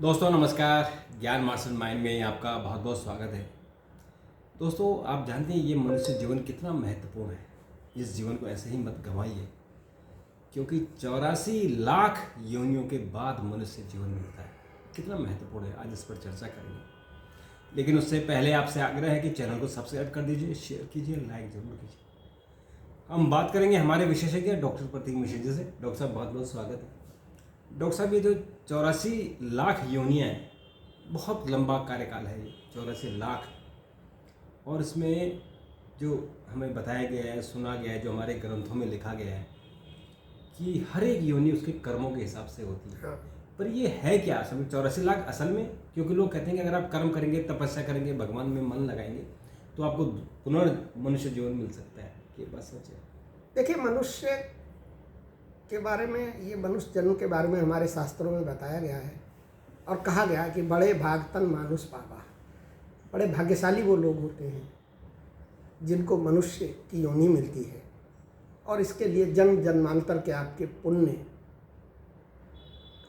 दोस्तों नमस्कार। ज्ञान मार्शल माइंड में आपका बहुत बहुत स्वागत है। दोस्तों आप जानते हैं ये मनुष्य जीवन कितना महत्वपूर्ण है। इस जीवन को ऐसे ही मत गंवाइए, क्योंकि 84 लाख योनियों के बाद मनुष्य जीवन मिलता है। कितना महत्वपूर्ण है, आज इस पर चर्चा करेंगे। लेकिन उससे पहले आपसे आग्रह है कि चैनल को सब्सक्राइब कर दीजिए, शेयर कीजिए, लाइक जरूर कीजिए। हम बात करेंगे हमारे विशेषज्ञ डॉक्टर प्रतीक मिश्र से। डॉक्टर साहब बहुत बहुत स्वागत है। डॉक्टर साहब ये जो 84 लाख योनियाँ हैं, बहुत लंबा कार्यकाल है ये 84 लाख। और इसमें जो हमें बताया गया है, सुना गया है, जो हमारे ग्रंथों में लिखा गया है कि हर एक योनि उसके कर्मों के हिसाब से होती है। हाँ। पर ये है क्या असल में 84 लाख असल में? क्योंकि लोग कहते हैं कि अगर आप कर्म करेंगे, तपस्या करेंगे, भगवान में मन लगाएंगे तो आपको पुनर्मनुष्य जीवन मिल सकता है। ये बात सच है? देखिए, मनुष्य के बारे में, ये मनुष्य जन्म के बारे में हमारे शास्त्रों में बताया गया है और कहा गया है कि बड़े भागतन मानुष पावा। बड़े भाग्यशाली वो लोग होते हैं जिनको मनुष्य की योनि मिलती है, और इसके लिए जन्म जन्मांतर के आपके पुण्य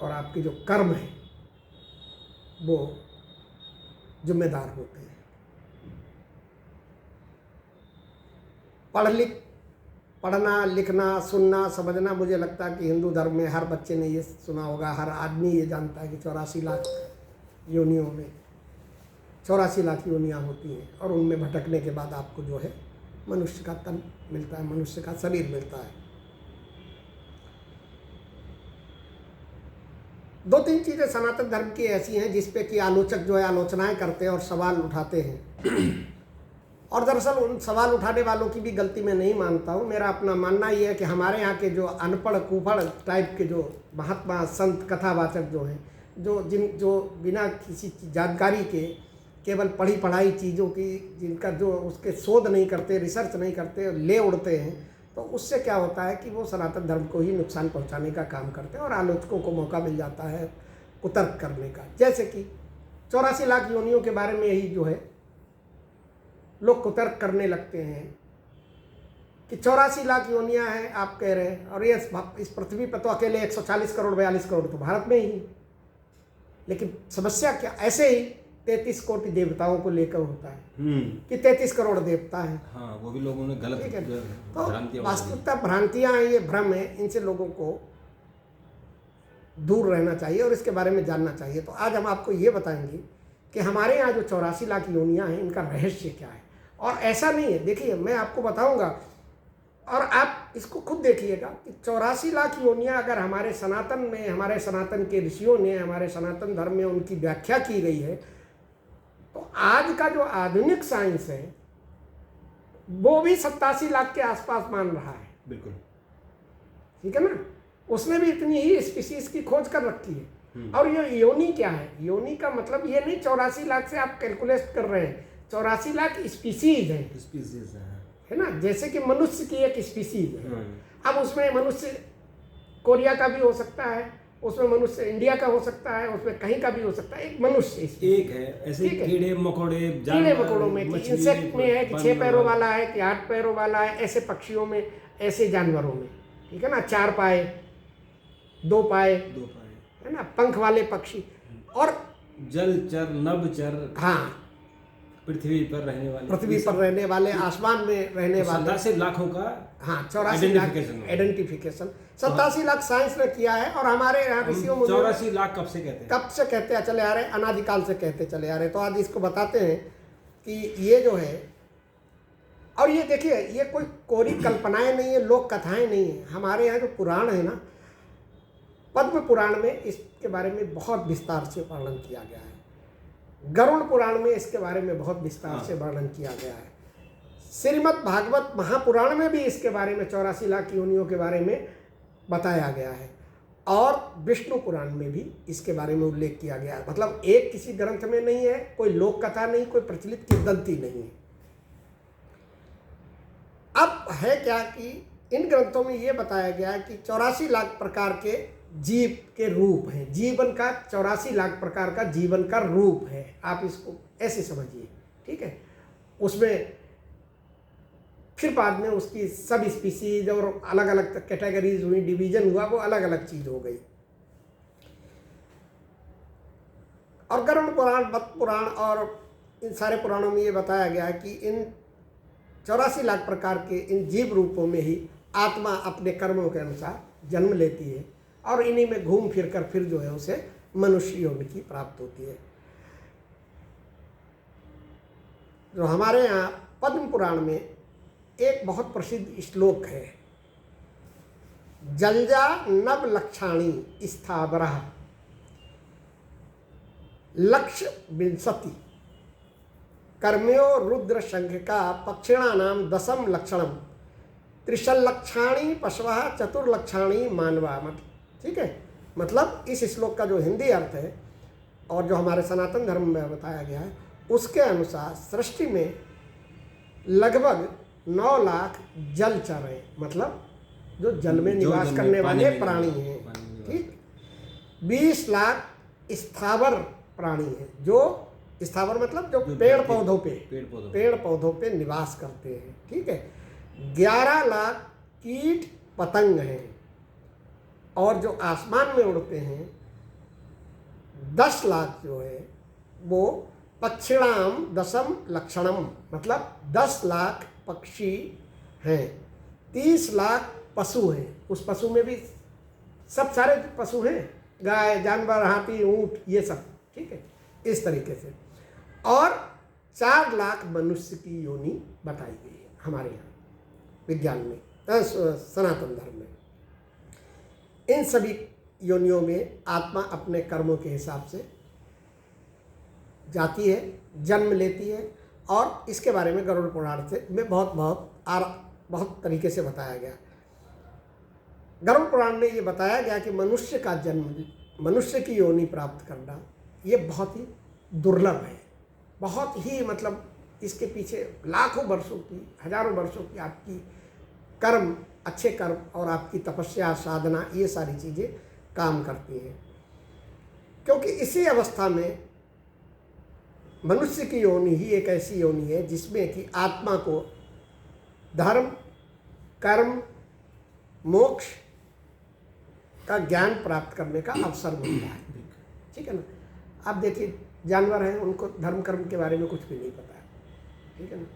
और आपके जो कर्म हैं वो जिम्मेदार होते हैं। पढ़ना, लिखना, सुनना, समझना, मुझे लगता है कि हिंदू धर्म में हर बच्चे ने ये सुना होगा, हर आदमी ये जानता है कि 84 लाख योनियों में 84 लाख योनियाँ होती हैं, और उनमें भटकने के बाद आपको जो है मनुष्य का तन मिलता है, मनुष्य का शरीर मिलता है। दो तीन चीज़ें सनातन धर्म की ऐसी हैं जिस पे कि आलोचक जो है आलोचनाएं करते हैं और सवाल उठाते हैं, और दरअसल उन सवाल उठाने वालों की भी गलती मैं नहीं मानता हूँ। मेरा अपना मानना ये है कि हमारे यहाँ के जो अनपढ़ कुपढ़ टाइप के जो महात्मा संत कथावाचक जो हैं, जो बिना किसी जानकारी के केवल पढ़ी पढ़ाई चीज़ों की, जिनका जो उसके शोध नहीं करते, रिसर्च नहीं करते, ले उड़ते हैं, तो उससे क्या होता है कि वो सनातन धर्म को ही नुकसान पहुँचाने का काम करते हैं और आलोचकों को मौका मिल जाता है कुतर्क करने का। जैसे कि 84 लाख योनियों के बारे में यही जो है लोग कुतर्क करने लगते हैं कि 84 लाख योनियां हैं आप कह रहे हैं, और ये इस पृथ्वी पर तो अकेले 140 करोड़ 42 करोड़ तो भारत में ही। लेकिन समस्या क्या, ऐसे ही 33 कोटि देवताओं को लेकर होता है कि 33 करोड़ देवता हैं। हाँ, वो भी लोगों ने गलत ठीक है। भ्रांतियां तो वास्तविकता भ्रांतियां हैं, ये भ्रम है, इनसे लोगों को दूर रहना चाहिए और इसके बारे में जानना चाहिए। तो आज हम आपको ये बताएंगे कि हमारे यहाँ जो 84 लाख योनियां हैं, इनका रहस्य क्या है। और ऐसा नहीं है, देखिए मैं आपको बताऊंगा और आप इसको खुद देखिएगा कि 84 लाख योनियां अगर हमारे सनातन में, हमारे सनातन के ऋषियों ने, हमारे सनातन धर्म में उनकी व्याख्या की गई है, तो आज का जो आधुनिक साइंस है वो भी 87 लाख के आसपास मान रहा है। बिल्कुल ठीक है ना, उसने भी इतनी ही स्पीसीज की खोज कर रखी है। और ये योनि क्या है, योनि का मतलब ये नहीं 84 लाख से आप कैलकुलेट कर रहे हैं, 84 लाख स्पीसीज है ना। जैसे कि मनुष्य की एक स्पीसीज है, अब उसमें मनुष्य कोरिया का भी हो सकता है, उसमें मनुष्य इंडिया का हो सकता है, उसमें कहीं का भी हो सकता है। एक मनुष्य एक है, ऐसे कीड़े मकोड़ों में कि इंसेक्ट में है कि 6 पैरों वाला है कि 8 पैरों वाला है, ऐसे पक्षियों में, ऐसे जानवरों में, ठीक है ना, 4 पाए, 2 पाए है ना, पंख वाले पक्षी, और जलचर, नभचर, हाँ, पृथ्वी पर रहने वाले, आसमान में रहने वाले 87 लाखों का, हाँ, 84 लाख आइडेंटिफिकेशन 87 लाख साइंस ने किया है। और हमारे यहाँ ऋषियों में 84 लाख कब से कहते चले आ रहे, अनादिकाल से कहते चले आ रहे। तो आज इसको बताते हैं कि ये जो है, और ये देखिए, ये कोई कोरी कल्पनाएं नहीं है, लोक कथाएं नहीं है। हमारे यहाँ जो पुराण है ना, पद्म पुराण में इसके बारे में बहुत विस्तार से वर्णन किया गया है, गरुड़ पुराण में इसके बारे में बहुत विस्तार से वर्णन किया गया है, श्रीमद् भागवत महापुराण में भी इसके बारे में 84 लाख योनियों के बारे में बताया गया है, और विष्णु पुराण में भी इसके बारे में उल्लेख किया गया है। मतलब एक किसी ग्रंथ में नहीं है, कोई लोक कथा नहीं, कोई प्रचलित किंवदंती नहीं है। अब है क्या कि इन ग्रंथों में ये बताया गया है कि 84 लाख प्रकार के जीव के रूप हैं, जीवन का 84 लाख प्रकार का जीवन का रूप है, आप इसको ऐसे समझिए। ठीक है, उसमें फिर बाद में उसकी सब स्पीसीज और अलग अलग कैटेगरीज हुई, डिवीजन हुआ, वो अलग अलग चीज़ हो गई। और गरुड़ पुराण, बत पुराण और इन सारे पुराणों में ये बताया गया है कि इन 84 लाख प्रकार के इन जीव रूपों में ही आत्मा अपने कर्मों के अनुसार जन्म लेती है और इन्हीं में घूम फिर कर फिर जो है उसे मनुष्य योनि की प्राप्त होती है। जो हमारे यहाँ पद्म पुराण में एक बहुत प्रसिद्ध श्लोक है, जलजा नव लक्षाणी स्थावरः लक्ष्य विंशति कर्म्यो रुद्र संघ का पक्षिणानाम दशम लक्षणम त्रिशल्लक्षाणी पशवः चतुर्लक्षाणी मानवा। ठीक है, मतलब इस श्लोक का जो हिंदी अर्थ है और जो हमारे सनातन धर्म में बताया गया है उसके अनुसार सृष्टि में लगभग 9 लाख जलचर हैं, मतलब जो जल में निवास करने वाले प्राणी हैं। ठीक, 20 लाख स्थावर प्राणी हैं, जो स्थावर मतलब जो पेड़ पौधों पे निवास करते हैं। ठीक है, 11 लाख कीट पतंग हैं और जो आसमान में उड़ते हैं 10 लाख जो है वो पक्षिणाम दशम लक्षणम, मतलब 10 लाख पक्षी हैं। 30 लाख पशु हैं, उस पशु में भी सब सारे पशु हैं, गाय, जानवर, हाथी, ऊंट, ये सब। ठीक है, इस तरीके से। और 4 लाख मनुष्य की योनि बताई गई है हमारे यहाँ विज्ञान में, सनातन धर्म में। इन सभी योनियों में आत्मा अपने कर्मों के हिसाब से जाती है, जन्म लेती है और इसके बारे में गरुड़ पुराण से में बहुत तरीके से बताया गया। गरुड़ पुराण में ये बताया गया कि मनुष्य का जन्म, मनुष्य की योनि प्राप्त करना ये बहुत ही दुर्लभ है, बहुत ही, मतलब इसके पीछे लाखों वर्षों की, हजारों वर्षों की आपकी कर्म, अच्छे कर्म और आपकी तपस्या, साधना, ये सारी चीज़ें काम करती हैं। क्योंकि इसी अवस्था में मनुष्य की योनि ही एक ऐसी योनि है जिसमें कि आत्मा को धर्म, कर्म, मोक्ष का ज्ञान प्राप्त करने का अवसर मिलता है। ठीक है ना। आप देखिए, जानवर हैं, उनको धर्म कर्म के बारे में कुछ भी नहीं पता है। ठीक है ना।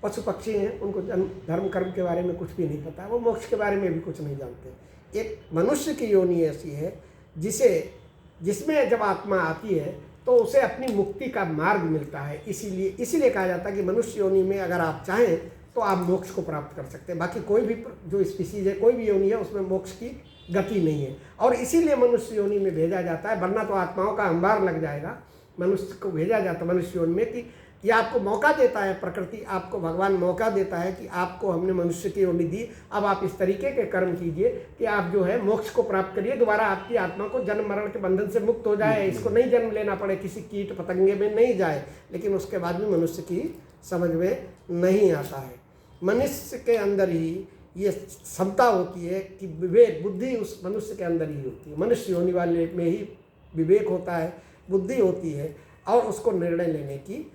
पशु पक्षी हैं, उनको धर्म कर्म के बारे में कुछ भी नहीं पता, वो मोक्ष के बारे में भी कुछ नहीं जानते। एक मनुष्य की योनि ऐसी है जिसमें जब आत्मा आती है तो उसे अपनी मुक्ति का मार्ग मिलता है। इसीलिए कहा जाता है कि मनुष्य योनि में अगर आप चाहें तो आप मोक्ष को प्राप्त कर सकते हैं। बाकी कोई भी जो स्पीसीज है, कोई भी योनि है, उसमें मोक्ष की गति नहीं है। और इसीलिए मनुष्य योनि में भेजा जाता है, वरना तो आत्माओं का अंबार लग जाएगा। मनुष्य को भेजा जाता है मनुष्य योनि में कि यह आपको मौका देता है, प्रकृति आपको, भगवान मौका देता है कि आपको हमने मनुष्य की योनि दी, अब आप इस तरीके के कर्म कीजिए कि आप जो है मोक्ष को प्राप्त करिए, दोबारा आपकी आत्मा को जन्म मरण के बंधन से मुक्त हो जाए, इसको नहीं जन्म लेना पड़े, किसी कीट पतंगे में नहीं जाए। लेकिन उसके बाद भी मनुष्य की समझ में नहीं आता है। मनुष्य के अंदर ही ये क्षमता होती है कि विवेक, बुद्धि उस मनुष्य के अंदर ही होती है। मनुष्य योनि वाले में ही विवेक होता है, बुद्धि होती है और उसको निर्णय लेने की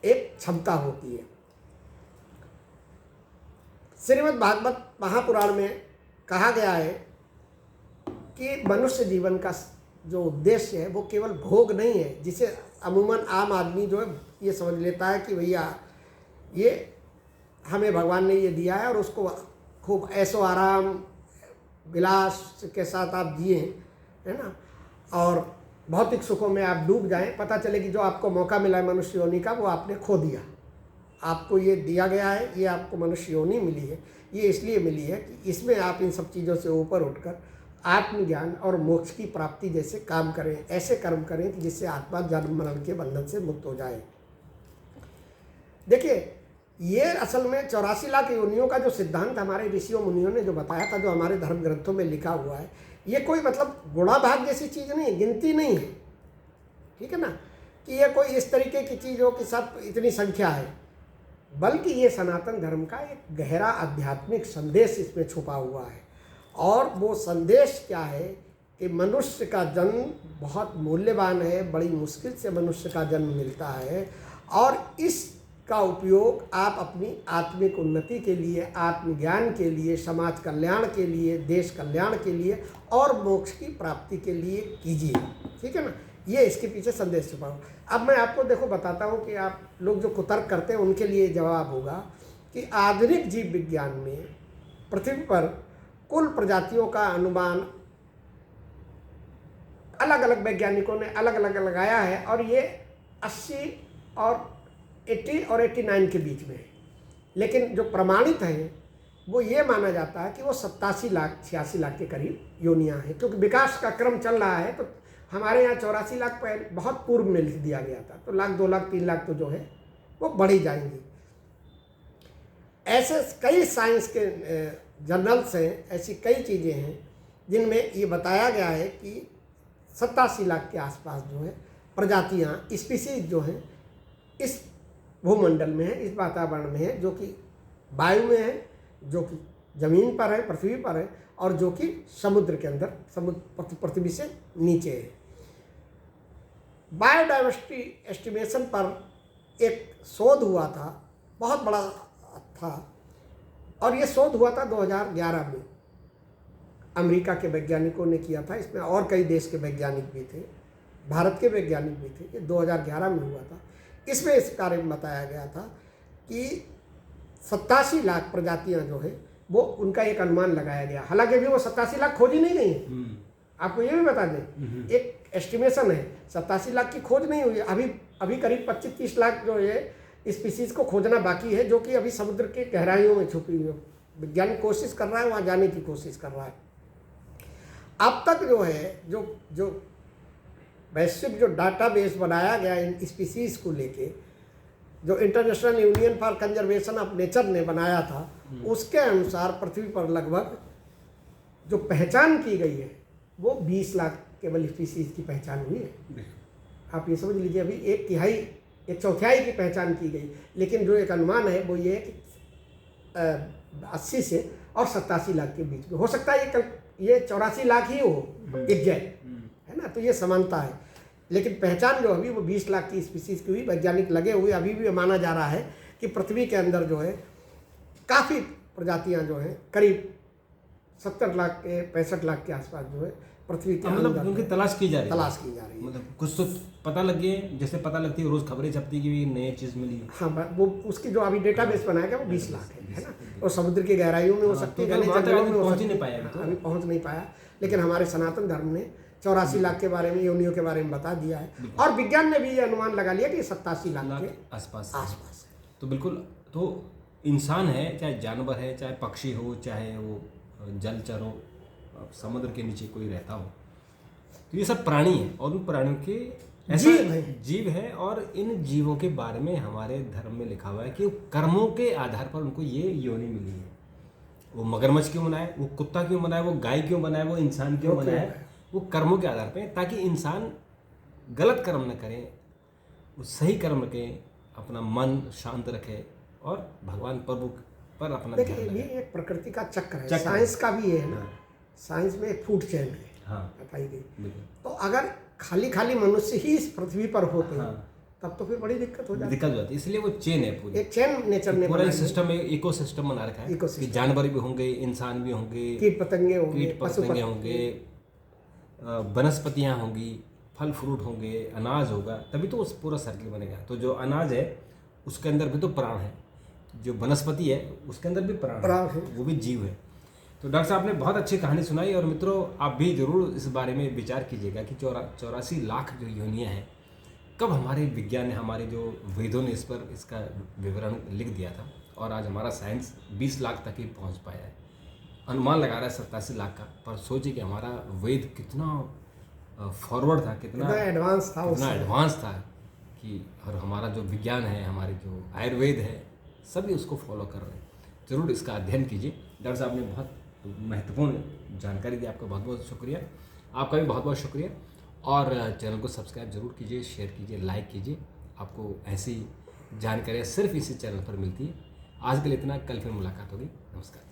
एक क्षमता होती है। श्रीमद् भागवत महापुराण में कहा गया है कि मनुष्य जीवन का जो उद्देश्य है वो केवल भोग नहीं है, जिसे अमूमन आम आदमी जो है ये समझ लेता है कि भैया ये हमें भगवान ने ये दिया है और उसको खूब ऐशो आराम विलास के साथ आप जिए, है ना, और भौतिक सुखों में आप डूब जाएं। पता चले कि जो आपको मौका मिला है मनुष्य योनि का, वो आपने खो दिया। आपको ये दिया गया है, ये आपको मनुष्य योनि मिली है, ये इसलिए मिली है कि इसमें आप इन सब चीज़ों से ऊपर उठकर आत्मज्ञान और मोक्ष की प्राप्ति जैसे काम करें, ऐसे कर्म करें कि जिससे आत्मा जन्म मरण के बंधन से मुक्त हो जाए। देखिए, ये असल में 84 लाख योनियों का जो सिद्धांत हमारे ऋषियों मुनियों ने जो बताया था, जो हमारे धर्म ग्रंथों में लिखा हुआ है, ये कोई मतलब गुणा भाग जैसी चीज़ नहीं है, गिनती नहीं है। ठीक है ना, कि ये कोई इस तरीके की चीज़ हो कि सब इतनी संख्या है, बल्कि ये सनातन धर्म का एक गहरा आध्यात्मिक संदेश इसमें छुपा हुआ है। और वो संदेश क्या है कि मनुष्य का जन्म बहुत मूल्यवान है, बड़ी मुश्किल से मनुष्य का जन्म मिलता है और इसका उपयोग आप अपनी आत्मिक उन्नति के लिए, आत्मज्ञान के लिए, समाज कल्याण के लिए, देश कल्याण के लिए और मोक्ष की प्राप्ति के लिए कीजिए। ठीक है ना, ये इसके पीछे संदेश छुपा हुआ। अब मैं आपको देखो बताता हूँ कि आप लोग जो कुतर्क करते हैं उनके लिए जवाब होगा कि आधुनिक जीव विज्ञान में पृथ्वी पर कुल प्रजातियों का अनुमान अलग अलग वैज्ञानिकों ने अलग अलग लगाया है और ये 80 और 80 और 89 के बीच में है। लेकिन जो प्रमाणित है वो ये माना जाता है कि वो 87 लाख 86 लाख के करीब योनियाँ हैं, क्योंकि विकास का क्रम चल रहा है। तो हमारे यहाँ 84 लाख पहले बहुत पूर्व में लिख दिया गया था, तो 1 लाख 2 लाख 3 लाख तो जो है वो बढ़ी जाएंगी। ऐसे कई साइंस के जर्नल्स हैं, ऐसी कई चीज़ें हैं जिनमें ये बताया गया है कि 87 लाख के आसपास जो है प्रजातियाँ स्पीसीज जो हैं इस भूमंडल में है, इस वातावरण में है, जो कि वायु में है, जो कि ज़मीन पर है, पृथ्वी पर है, और जो कि समुद्र के अंदर, समुद्र पृथ्वी से नीचे है। बायोडाइवर्सिटी एस्टिमेशन पर एक शोध हुआ था, बहुत बड़ा था, और ये शोध हुआ था 2011 में। अमेरिका के वैज्ञानिकों ने किया था, इसमें और कई देश के वैज्ञानिक भी थे, भारत के वैज्ञानिक भी थे। ये 2011 में हुआ था। इसमें इस बारे में बताया गया था कि 87 लाख प्रजातियां जो है वो उनका एक अनुमान लगाया गया। हालांकि अभी वो 87 लाख खोजी नहीं गई, आपको ये भी बता दें, एक एस्टिमेशन है, 87 लाख की खोज नहीं हुई। अभी करीब 25-30 लाख जो है स्पीसीज को खोजना बाकी है, जो कि अभी समुद्र के गहराइयों में छुपी हुई है। विज्ञान कोशिश कर रहा है, वहाँ जाने की कोशिश कर रहा है। अब तक जो है जो वैश्विक जो डाटाबेस बनाया गया इन स्पीसीज को लेके, जो international union for conservation of nature ने बनाया था, उसके अनुसार पृथ्वी पर लगभग जो पहचान की गई है वो 20 लाख केवल स्पीसीज की पहचान हुई है। आप ये समझ लीजिए, अभी एक चौथाई की पहचान की गई। लेकिन जो एक अनुमान है वो ये है कि 80 से और 87 लाख के बीच में हो सकता है। ये 84 लाख ही हो एग्जैक्ट, है ना, तो ये समानता है। लेकिन पहचान जो अभी वो 20 लाख की स्पीसीज की हुई, वैज्ञानिक लगे हुए। अभी भी माना जा रहा है कि पृथ्वी के अंदर जो है काफ़ी प्रजातियां जो हैं, करीब 70 लाख के 65 लाख के आसपास जो है पृथ्वी के मतलब उनकी तलाश की जा रही है। मतलब कुछ तो पता लग गए, जैसे पता लगती है रोज़ खबरें छपती कि नई चीज़ मिली। हाँ, वो उसकी जो अभी डेटाबेस बनाया गया वो 20 लाख है ना। और समुद्र की गहराइयों में हो सकती है, पहुँच ही नहीं पाया, अभी पहुँच नहीं पाया। लेकिन हमारे सनातन धर्म ने 84 लाख के बारे में, योनियों के बारे में बता दिया है, और विज्ञान ने भी ये अनुमान लगा लिया कि 87 लाख के आसपास है। तो बिल्कुल, तो इंसान है, चाहे जानवर है, चाहे पक्षी हो, चाहे वो जलचर हो, समुद्र के नीचे कोई रहता हो, तो ये सब प्राणी है। और उन प्राणियों के जीव है, और इन जीवों के बारे में हमारे धर्म में लिखा हुआ है कि कर्मों के आधार पर उनको ये योनि मिली है। वो मगरमच्छ क्यों बनाए, वो कुत्ता क्यों बनाए, वो गाय क्यों बनाए, वो इंसान क्यों बनाए, वो कर्मों के आधार पे, ताकि इंसान गलत कर्म न करे, वो सही कर्म रखें, अपना मन शांत रखे और भगवान प्रभु पर अपना ध्यान रखे। ये एक प्रकृति का चक्र है, साइंस का भी है ना। साइंस में एक फूड चेन है, बताई गई। तो अगर खाली मनुष्य ही इस पृथ्वी पर होते हैं तब तो फिर बड़ी दिक्कत हो जाती है। इसलिए वो चेन है, पूरी एक चेन नेचर ने पूरा सिस्टम, इको सिस्टम बना रखा है कि जानवर भी होंगे, इंसान भी होंगे, कीट पतंगे होंगे, वनस्पतियाँ होंगी, फल फ्रूट होंगे, अनाज होगा, तभी तो उस पूरा सर्किल बनेगा। तो जो अनाज है उसके अंदर भी तो प्राण है, जो वनस्पति है उसके अंदर भी प्राण है, वो भी जीव है। तो डॉक्टर साहब ने बहुत अच्छी कहानी सुनाई। और मित्रों, आप भी जरूर इस बारे में विचार कीजिएगा कि 84 लाख जो योनियाँ हैं, कब हमारे विज्ञान ने, हमारे जो वेदों ने इस पर इसका विवरण लिख दिया था, और आज हमारा साइंस 20 लाख तक ही पहुँच पाया है। अनुमान लगा रहा है 87 लाख का, पर सोचिए कि हमारा वेद कितना फॉरवर्ड था, कितना एडवांस था कि, और हमारा जो विज्ञान है, हमारे जो आयुर्वेद है, सभी उसको फॉलो कर रहे हैं। ज़रूर इसका अध्ययन कीजिए। डॉक्टर साहब ने बहुत महत्वपूर्ण जानकारी दी, आपका बहुत बहुत शुक्रिया। आपका भी बहुत बहुत शुक्रिया। और चैनल को सब्सक्राइब जरूर कीजिए, शेयर कीजिए, लाइक कीजिए। आपको ऐसी जानकारियाँ सिर्फ इसी चैनल पर मिलती है। आज के लिए इतना, कल फिर मुलाकात होगी। नमस्कार।